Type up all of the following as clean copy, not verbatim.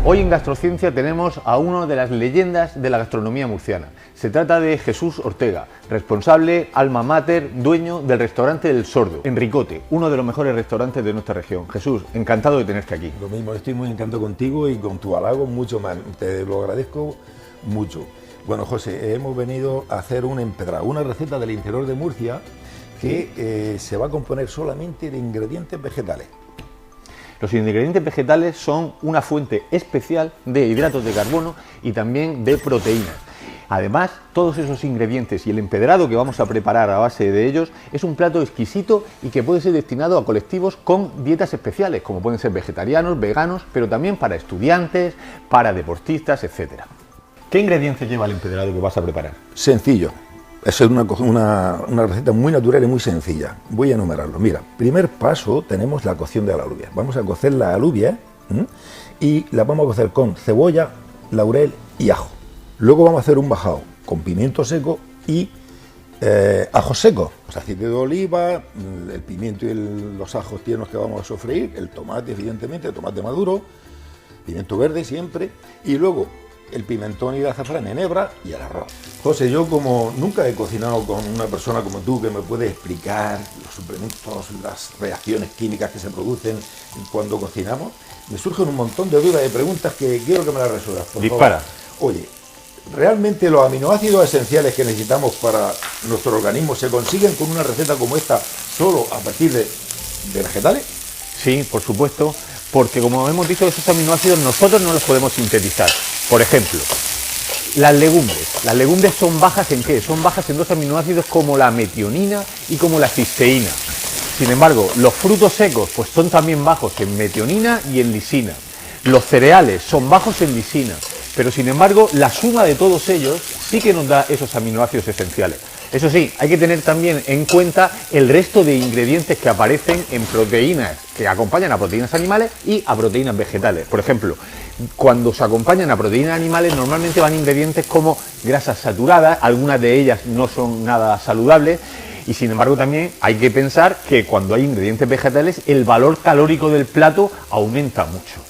Hoy en Gastrociencia tenemos a una de las leyendas de la gastronomía murciana. Se trata de Jesús Ortega, responsable, alma mater, dueño del restaurante El Sordo, en Ricote, uno de los mejores restaurantes de nuestra región. Jesús, encantado de tenerte aquí. Lo mismo, estoy muy encantado contigo y con tu halago mucho más. Te lo agradezco mucho. Bueno, José, hemos venido a hacer un empedrado, una receta del interior de Murcia que se va a componer solamente de ingredientes vegetales. Los ingredientes vegetales son una fuente especial de hidratos de carbono y también de proteínas. Además, todos esos ingredientes y el empedrado que vamos a preparar a base de ellos es un plato exquisito y que puede ser destinado a colectivos con dietas especiales, como pueden ser vegetarianos, veganos, pero también para estudiantes, para deportistas, etc. ¿Qué ingredientes lleva el empedrado que vas a preparar? Sencillo. Esa es una receta muy natural y muy sencilla. Voy a enumerarlo. Mira, primer paso tenemos la cocción de la alubia. Vamos a cocer la alubia y la vamos a cocer con cebolla, laurel y ajo. Luego vamos a hacer un bajado con pimiento seco y ajo seco, pues aceite de oliva, el pimiento y los ajos tiernos que vamos a sofreír, el tomate evidentemente, el tomate maduro, pimiento verde siempre, y luego el pimentón y el azafrán en hebra y el arroz. José, yo como nunca he cocinado con una persona como tú que me puede explicar los suplementos, las reacciones químicas que se producen cuando cocinamos, me surgen un montón de dudas y preguntas que quiero que me las resuelvas. Dispara. Oye, ¿realmente los aminoácidos esenciales que necesitamos para nuestro organismo se consiguen con una receta como esta solo a partir de vegetales? Sí, por supuesto, porque como hemos dicho, esos aminoácidos nosotros no los podemos sintetizar. Por ejemplo, las legumbres. Las legumbres son bajas ¿en qué? Son bajas en dos aminoácidos como la metionina y como la cisteína. Sin embargo, los frutos secos pues son también bajos en metionina y en lisina. Los cereales son bajos en lisina, pero sin embargo la suma de todos ellos sí que nos da esos aminoácidos esenciales. Eso sí, hay que tener también en cuenta el resto de ingredientes que aparecen en proteínas que acompañan a proteínas animales y a proteínas vegetales. Por ejemplo, cuando se acompañan a proteínas animales normalmente van ingredientes como grasas saturadas, algunas de ellas no son nada saludables, y sin embargo también hay que pensar que cuando hay ingredientes vegetales el valor calórico del plato aumenta mucho.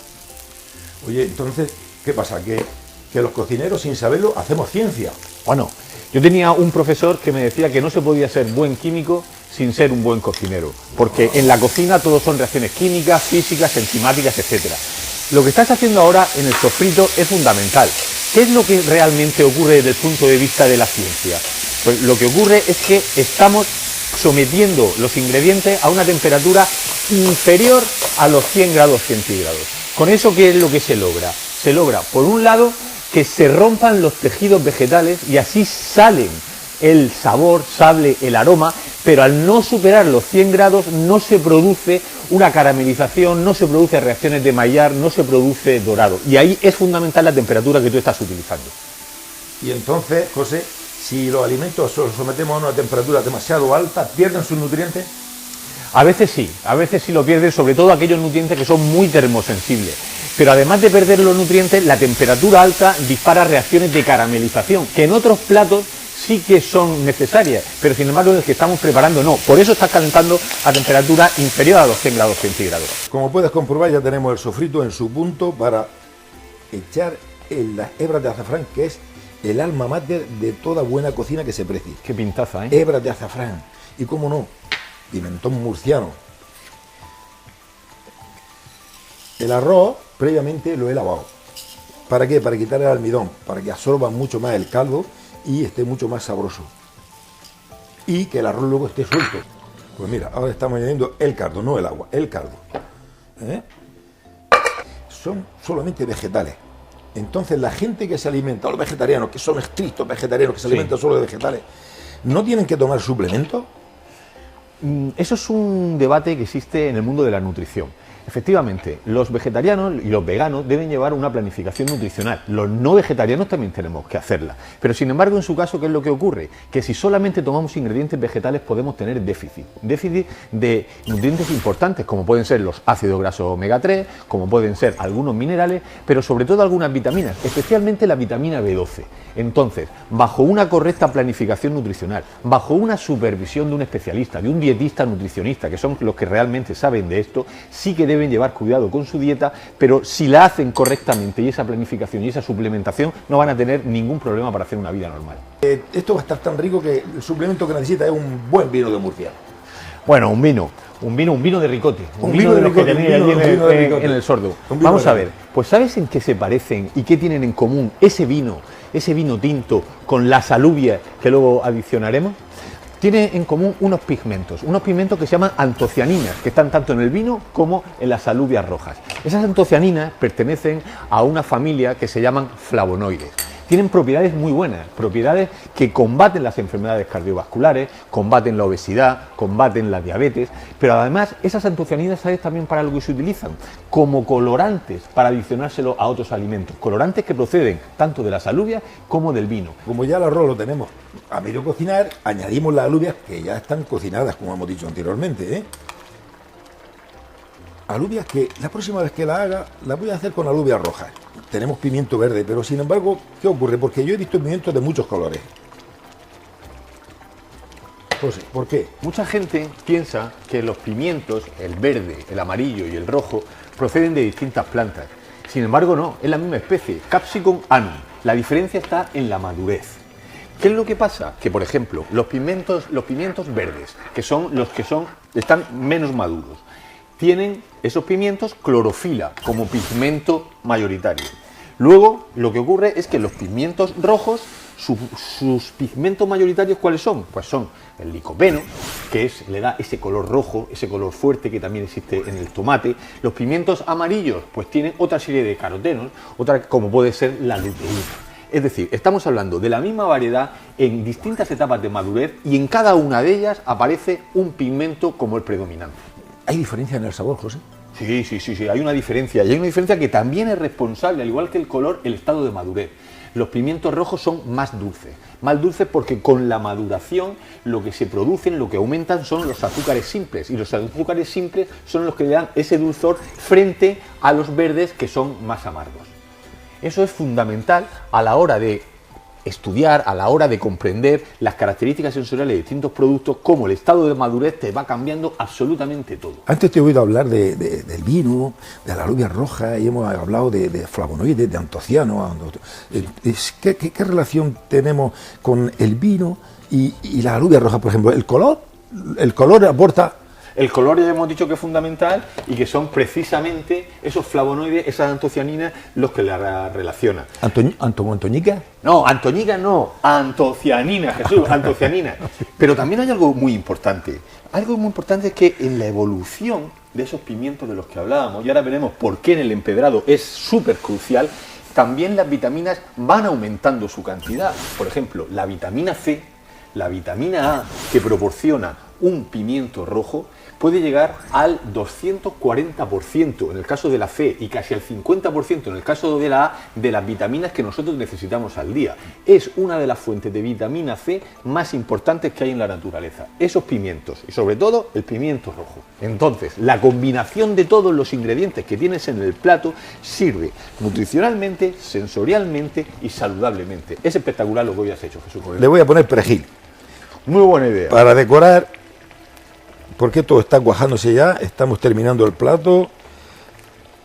Oye, entonces, ¿qué pasa? Que los cocineros, sin saberlo, hacemos ciencia. Bueno, yo tenía un profesor que me decía que no se podía ser buen químico sin ser un buen cocinero, porque en la cocina todo son reacciones químicas, físicas, enzimáticas, etcétera. Lo que estás haciendo ahora en el sofrito es fundamental. ¿Qué es lo que realmente ocurre desde el punto de vista de la ciencia? Pues lo que ocurre es que estamos sometiendo los ingredientes a una temperatura inferior a los 100 grados centígrados. ¿Con eso qué es lo que se logra? Se logra, por un lado, que se rompan los tejidos vegetales y así salen el sabor, sale el aroma, pero al no superar los 100 grados no se produce una caramelización, no se produce reacciones de Maillard, no se produce dorado. Y ahí es fundamental la temperatura que tú estás utilizando. Y entonces, José, si los alimentos los sometemos a una temperatura demasiado alta, ¿pierden sus nutrientes? A veces sí lo pierden, sobre todo aquellos nutrientes que son muy termosensibles. Pero además de perder los nutrientes, la temperatura alta dispara reacciones de caramelización, que en otros platos sí que son necesarias, pero sin embargo en el que estamos preparando no. Por eso estás calentando a temperatura inferior a los 100 grados centígrados. Como puedes comprobar, ya tenemos el sofrito en su punto para echar en las hebras de azafrán, que es el alma mater de toda buena cocina que se precie. Qué pintaza, ¿eh? Hebras de azafrán. Y cómo no, pimentón murciano. El arroz previamente lo he lavado. ¿Para qué? Para quitar el almidón, para que absorba mucho más el caldo y esté mucho más sabroso. Y que el arroz luego esté suelto. Pues mira, ahora estamos añadiendo el caldo, no el agua, el caldo. Son solamente vegetales. Entonces la gente que se alimenta, los vegetarianos, que son estrictos vegetarianos, que se alimentan solo de vegetales, ¿no tienen que tomar suplementos? Eso es un debate que existe en el mundo de la nutrición. Efectivamente, los vegetarianos y los veganos deben llevar una planificación nutricional. Los no vegetarianos también tenemos que hacerla. Pero sin embargo, en su caso, ¿qué es lo que ocurre? Que si solamente tomamos ingredientes vegetales podemos tener déficit. Déficit de nutrientes importantes, como pueden ser los ácidos grasos omega 3, como pueden ser algunos minerales, pero sobre todo algunas vitaminas, especialmente la vitamina B12. Entonces, bajo una correcta planificación nutricional, bajo una supervisión de un especialista, de un dietista nutricionista, que son los que realmente saben de esto, sí que deben llevar cuidado con su dieta, pero si la hacen correctamente y esa planificación y esa suplementación, no van a tener ningún problema para hacer una vida normal. Esto va a estar tan rico que el suplemento que necesita es un buen vino de Murcia. Bueno, un vino de ricote, un vino de los que tenéis allí en el Sordo. Vamos a ver, pues ¿sabes en qué se parecen y qué tienen en común ese vino tinto con las alubias que luego adicionaremos? Tiene en común unos pigmentos que se llaman antocianinas, que están tanto en el vino como en las alubias rojas. Esas antocianinas pertenecen a una familia que se llaman flavonoides. Tienen propiedades muy buenas, propiedades que combaten las enfermedades cardiovasculares, combaten la obesidad, combaten la diabetes, pero además esas antocianinas, ¿sabes también para lo que se utilizan? Como colorantes para adicionárselo a otros alimentos, colorantes que proceden tanto de las alubias como del vino. Como ya el arroz lo tenemos a medio cocinar, añadimos las alubias que ya están cocinadas, como hemos dicho anteriormente, ¿eh? Alubias que la próxima vez que la haga, la voy a hacer con alubias rojas. Tenemos pimiento verde, pero sin embargo, ¿qué ocurre? Porque yo he visto pimientos de muchos colores. José, ¿por qué? Mucha gente piensa que los pimientos, el verde, el amarillo y el rojo, proceden de distintas plantas. Sin embargo, no, es la misma especie, Capsicum annuum. La diferencia está en la madurez. ¿Qué es lo que pasa? Que, por ejemplo, los pimientos verdes, que son los que están menos maduros, tienen esos pimientos clorofila como pigmento mayoritario. Luego, lo que ocurre es que los pimientos rojos, sus pigmentos mayoritarios, ¿cuáles son? Pues son el licopeno, que le da ese color rojo, ese color fuerte que también existe en el tomate. Los pimientos amarillos, pues tienen otra serie de carotenos, como puede ser la luteína. Es decir, estamos hablando de la misma variedad en distintas etapas de madurez y en cada una de ellas aparece un pigmento como el predominante. ¿Hay diferencia en el sabor, José? Sí, hay una diferencia. Y hay una diferencia que también es responsable, al igual que el color, el estado de madurez. Los pimientos rojos son más dulces porque con la maduración lo que se producen, lo que aumentan son los azúcares simples. Y los azúcares simples son los que le dan ese dulzor frente a los verdes que son más amargos. Eso es fundamental a la hora de estudiar, a la hora de comprender las características sensoriales de distintos productos, cómo el estado de madurez te va cambiando absolutamente todo. Antes te he oído hablar del vino, de la alubia roja, y hemos hablado de flavonoides, de antocianos. ¿Qué relación tenemos con el vino y la alubia roja, por ejemplo? ¿El color aporta? El color ya hemos dicho que es fundamental y que son precisamente esos flavonoides, esas antocianinas, los que la relacionan. ¿Antoñica? No, antoñica no, antocianina, Jesús, antocianina. Pero también hay algo muy importante. Algo muy importante es que en la evolución de esos pimientos de los que hablábamos, y ahora veremos por qué en el empedrado es súper crucial, también las vitaminas van aumentando su cantidad. Por ejemplo, la vitamina C, la vitamina A que proporciona un pimiento rojo puede llegar al 240% en el caso de la C y casi al 50% en el caso de la A de las vitaminas que nosotros necesitamos al día. Es una de las fuentes de vitamina C más importantes que hay en la naturaleza, esos pimientos y sobre todo el pimiento rojo. Entonces, la combinación de todos los ingredientes que tienes en el plato sirve nutricionalmente, sensorialmente y saludablemente. Es espectacular lo que hoy has hecho, Jesús. Le voy a poner perejil. Muy buena idea. Para decorar, porque esto está cuajándose ya, estamos terminando el plato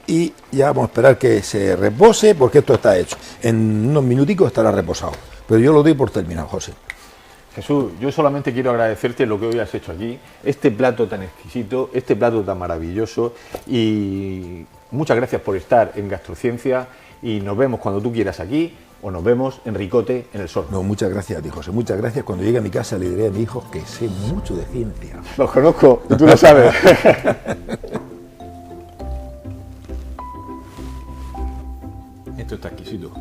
y ya vamos a esperar que se repose porque esto está hecho. En unos minuticos estará reposado, pero yo lo doy por terminado, José. Jesús, yo solamente quiero agradecerte lo que hoy has hecho aquí, este plato tan exquisito, este plato tan maravilloso y muchas gracias por estar en Gastrociencia y nos vemos cuando tú quieras aquí o nos vemos en Ricote, en el Sordo. No, muchas gracias a ti, José, muchas gracias. Cuando llegue a mi casa le diré a mi hijo que sé mucho de ciencia. Los conozco y tú lo sabes. Esto está exquisito.